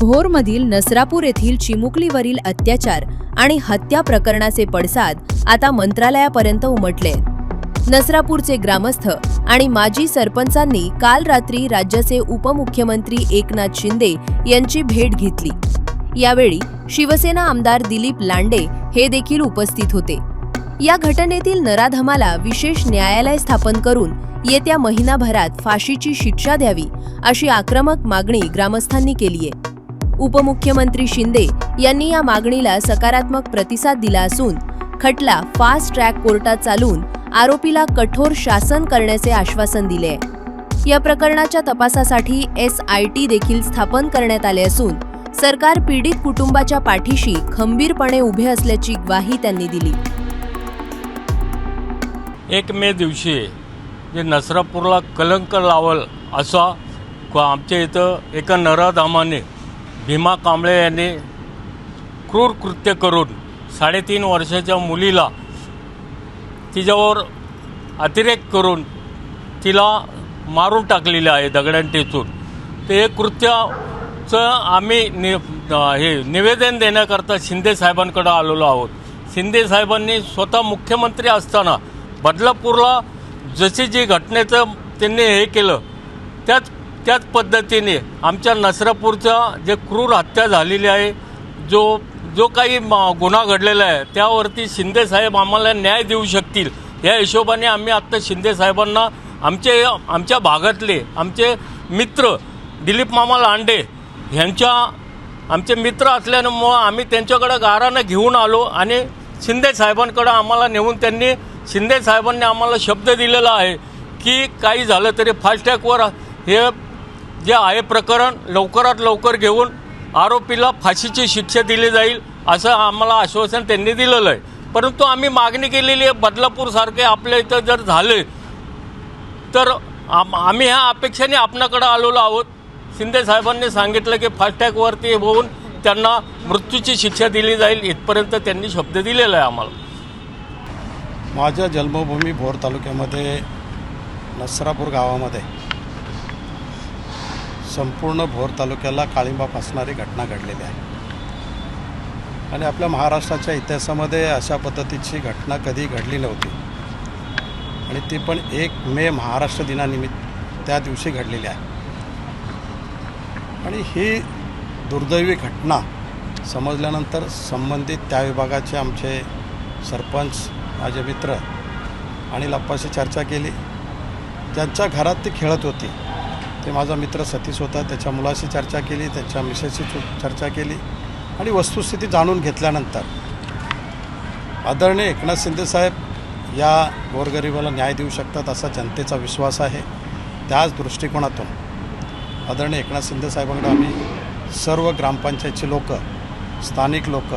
भोरमधील नसरापूर येथील चिमुकलीवरील अत्याचार आणि हत्या प्रकरणाचे पडसाद आता मंत्रालयापर्यंत उमटले। नसरापूरचे ग्रामस्थ आणि माजी सरपंचांनी काल रात्री राज्याचे उपमुख्यमंत्री एकनाथ शिंदे यांची भेट घेतली। यावेळी शिवसेना आमदार दिलीप लांडे हे देखील उपस्थित होते। या घटनेतील नराधमाला विशेष न्यायालय स्थापन करून येत्या महिनाभरात फाशीची शिक्षा द्यावी अशी आक्रमक मागणी ग्रामस्थांनी केली आहे। उपमुख्यमंत्री शिंदे यांनी या मागणीला सकारात्मक प्रतिसाद दिला असून खटला फास्ट ट्रॅक कोर्टात चालवून आरोपीला कठोर शासन करण्याचे आश्वासन दिले आहे। या प्रकरणाच्या तपासासाठी SIT देखील स्थापन करण्यात आले असून सरकार पीडित कुटुंबाच्या पाठीशी खंबीरपणे उभे असल्याची ग्वाही त्यांनी दिली। 1 मे दिवशी जे नसरापूरला कलंक लावल असा आमच्या इथं एका नराधमाने भीमा कांबळे यांनी क्रूर कृत्य करून 3.5 वर्षाच्या मुलीला तिच्यावर अतिरेक करून तिला मारून टाकलेले आहे दगडाने टेचून। ते कृत्याचं आम्ही निवेदन देण्याकरता शिंदे साहेबांकडे आलेलो आहोत। शिंदे साहेबांनी स्वतः मुख्यमंत्री असताना बदलापूरला जशी जी घटनेचं त्यांनी हे केलं त्याच पद्धतीने आमच्या नसरापूरचं जे क्रूर हत्या झालेली आहे, जो काही गुन्हा घडलेला आहे त्यावरती शिंदे साहेब आम्हाला न्याय देऊ शकतील या हिशोबाने आम्ही आत्ता शिंदे साहेबांना आमच्या भागातले आमचे मित्र दिलीप मामा लांडे यांच्या आमचे मित्र असल्यामुळं आम्ही त्यांच्याकडे गारानं घेऊन आलो आणि शिंदे साहेबांकडे आम्हाला नेऊन शिंदे साहेबांनी आम्हाला शब्द दिलेला आहे की काही झालं तरी फास्ट ट्रॅकवर हे जे आहे प्रकरण लवकरात लवकर घेऊन आरोपीला फाशीची शिक्षा दिली जाईल असं आम्हाला आश्वासन त्यांनी दिलेलं आहे। परंतु आम्ही मागणी केलेली आहे बदलापूरसारखे आपल्या इथं जर झाले तर आम्ही ह्या अपेक्षेने आपणाकडे आलेलो आहोत। शिंदे साहेबांनी सांगितलं की फास्ट ट्रॅकवरती होऊन त्यांना मृत्यूची शिक्षा दिली जाईल इथपर्यंत त्यांनी शब्द दिलेला आहे आम्हाला। माझ्या जन्मभूमी भोर तालुक्यामध्ये नसरापूर गावामध्ये संपूर्ण भोर तालुक्याला काळिंबा फासणारी घटना घडलेली आहे आणि आपल्या महाराष्ट्राच्या इतिहासामध्ये अशा पद्धतीची घटना कधी घडली नव्हती आणि ती पण 1 मे महाराष्ट्र दिनानिमित्त त्या दिवशी घडलेली आहे। आणि ही दुर्दैवी घटना समजल्यानंतर संबंधित त्या विभागाचे आमचे सरपंच माझे मित्र आणि लप्पाशी चर्चा केली। ज्यांच्या घरात ती खेळत होती ते माझा मित्र सतीश होता, त्याच्या मुलाशी चर्चा केली, त्याच्या मिसेसशी चर्चा केली आणि वस्तुस्थिती जाणून घेतल्यानंतर आदरणीय एकनाथ शिंदे साहेब या गोरगरिबाला न्याय देऊ शकतात असा जनतेचा विश्वास आहे। त्याच दृष्टिकोनातून आदरणीय एकनाथ शिंदे साहेबांकडे आम्ही सर्व ग्रामपंचायतचे लोक, स्थानिक लोक,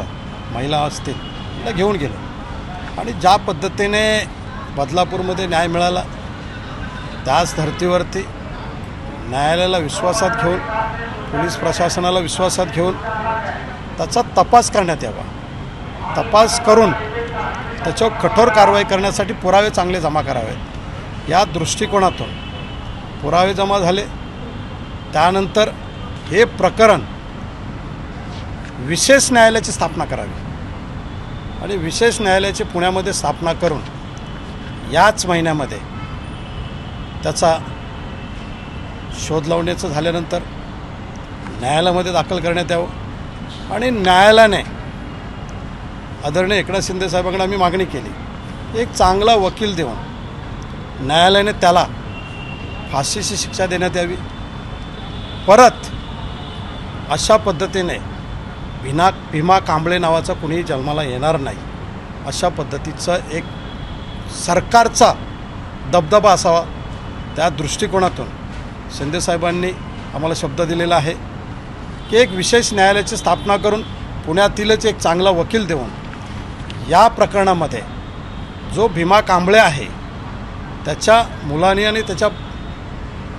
महिला असतील यांना घेऊन गेलो आणि ज्या पद्धतीने बदलापूरमध्ये न्याय मिळाला त्याच धर्तीवरती न्यायालयाला विश्वासात घेऊन, पोलीस प्रशासनाला विश्वासात घेऊन त्याचा तपास करण्यात यावा। तपास करून त्याच्यावर कठोर कारवाई करण्यासाठी पुरावे चांगले जमा करावेत या दृष्टिकोनातून पुरावे जमा झाले। त्यानंतर हे प्रकरण विशेष न्यायालयाची स्थापना करावी आणि विशेष न्यायालयाची पुण्यामध्ये स्थापना करून याच महिन्यामध्ये त्याचा शोध लावण्याचं झाल्यानंतर न्यायालयामध्ये दाखल करण्यात यावं आणि न्यायालयाने आदरणीय एकनाथ शिंदे साहेबांकडे आम्ही मागणी केली, एक चांगला वकील देऊन न्यायालयाने त्याला फाशीची शिक्षा देण्यात यावी। परत अशा पद्धतीने भीमा कांबळे नावाचा कुणीही जन्माला येणार नाही अशा पद्धतीचा एक सरकारचा दबदबा असावा। त्या दृष्टिकोनातून शिंदे साहेबांनी आम्हाला शब्द दिलेला आहे की एक विशेष न्यायालयाची स्थापना करून पुण्यातीलच एक चांगला वकील देऊन या प्रकरणामध्ये जो भीमा कांबळे आहे त्याच्या मुलांनी आणि त्याच्या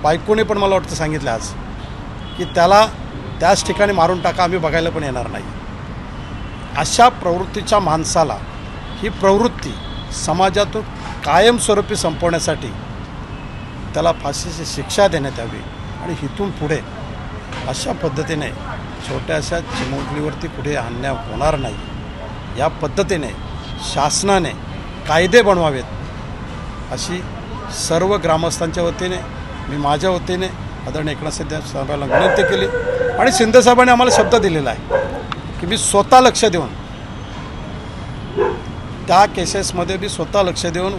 बायकोने पण मला वाटतं सांगितलं आज की त्याला त्याच ठिकाणी मारून टाका, आम्ही बघायला पण येणार नाही। अशा प्रवृत्तीच्या माणसाला ही प्रवृत्ती समाजातून कायमस्वरूपी संपवण्यासाठी त्याला फाशीची शिक्षा देण्यात यावी आणि इथून पुढे अशा पद्धतीने छोट्याशा चिमुकलीवरती कुठे अन्याय होणार नाही, या पद्धतीने शासनाने कायदे बनवावेत अशी सर्व ग्रामस्थांच्या वतीने मी माझ्या वतीने आदरणीय एकनाथ शिंदे साहेबांना विनंती केली आणि शिंदे साहेबांनी आम्हाला शब्द दिलेला आहे की मी स्वतः लक्ष देऊन त्या केसेसमध्ये मी स्वतः लक्ष देऊन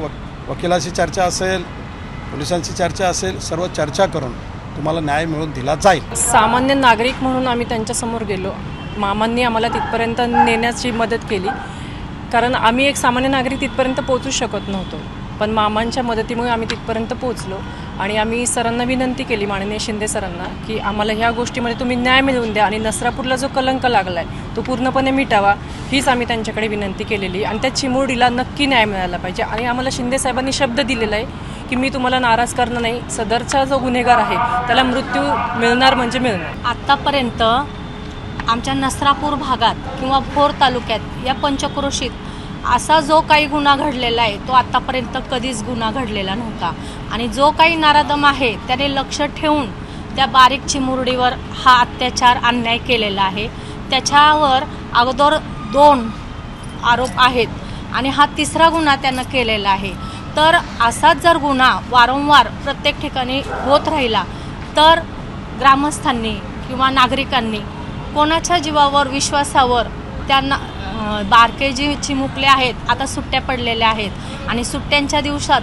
वकिलाशी चर्चा असेल, पोलिसांची चर्चा असेल, सर्व चर्चा करून तुम्हाला न्याय मिळवून दिला जाईल. सामान्य नागरिक म्हणून आम्ही त्यांच्यासमोर गेलो. मामांनी आम्हाला तिथपर्यंत नेण्याची मदत केली, कारण आम्ही एक सामान्य नागरिक तिथपर्यंत पोहोचू शकत नव्हतो. पण मामांच्या मदतीमुळे आम्ही तिथपर्यंत पोहोचलो आणि आम्ही सरांना विनंती केली, माननीय शिंदे सरांना, की आम्हाला ह्या गोष्टीमध्ये तुम्ही न्याय मिळवून द्या आणि नसरापूरला जो कलंक लागला आहे तो पूर्णपणे मिटावा, हीच आम्ही त्यांच्याकडे विनंती केलेली. आणि त्या चिमुरडीला नक्की न्याय मिळाला पाहिजे. आणि आम्हाला शिंदे साहेबांनी शब्द दिलेला आहे की मी तुम्हाला नाराज करणार नाही, सदरचा जो गुन्हेगार आहे त्याला मृत्यू मिळणार म्हणजे मिळणार. आत्तापर्यंत आमच्या नसरापूर भागात किंवा भोर तालुक्यात या पंचक्रोशीत असा जो काही गुन्हा घडलेला आहे तो आत्तापर्यंत कधीच गुन्हा घडलेला नव्हता. आणि जो काही नराधम आहे त्याने लक्ष ठेवून त्या बारीक चिमुरडीवर हा अत्याचार अन्याय केलेला आहे. त्याच्यावर अगोदर 2 आरोप आहेत आणि हा 3रा गुन्हा त्यानं केलेला आहे. तर असाच जर गुन्हा वारंवार प्रत्येक ठिकाणी होत राहिला तर ग्रामस्थांनी किंवा नागरिकांनी कोणाच्या जीवावर, विश्वासावर त्यांना बारके जी चिमुकले आहेत, आता सुट्ट्या पडलेल्या आहेत आणि सुट्ट्यांच्या दिवसात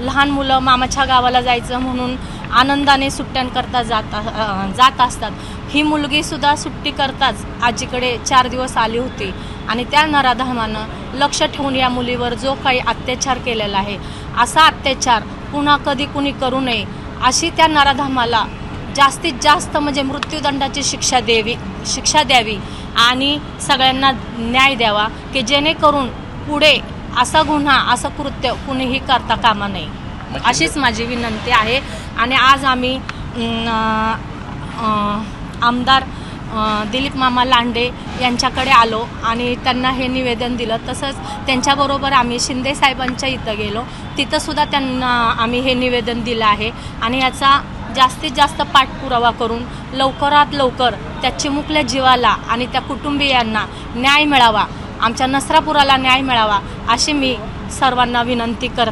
लहान मुलं मामाच्या गावाला जायचं म्हणून आनंदाने सुट्ट्यांकरता जात असतात. ही मुलगीसुद्धा सुट्टी करताच आजीकडे 4 दिवस आली होती आणि त्या नराधमानं लक्ष ठेवून या मुलीवर जो काही अत्याचार केलेला आहे, असा अत्याचार पुन्हा कधी कुणी करू नये अशी त्या नराधमाला जास्तीत जास्त म्हणजे मृत्यूदंडाची शिक्षा द्यावी आणि सगळ्यांना न्याय द्यावा, की जेणेकरून पुढे असा गुन्हा, असं कृत्य कुणीही करता कामा नये, अशीच माझी विनंती आहे. आणि आज आम्ही आमदार दिलीप मामा लांडे यांच्याकडे आलो आणि त्यांना हे निवेदन दिलं. तसंच त्यांच्याबरोबर आम्ही शिंदे साहेबांच्या इथं गेलो, तिथंसुद्धा त्यांना आम्ही हे निवेदन दिलं आहे. आणि याचा जास्तीत जास्त पाठपुरावा करून लवकरात लवकर त्या चिमुकल्या जीवाला आणि त्या कुटुंबियांना न्याय मिळावा, आमच्या नसरापुराला न्याय मिळावा अशी मी सर्वांना विनंती करते.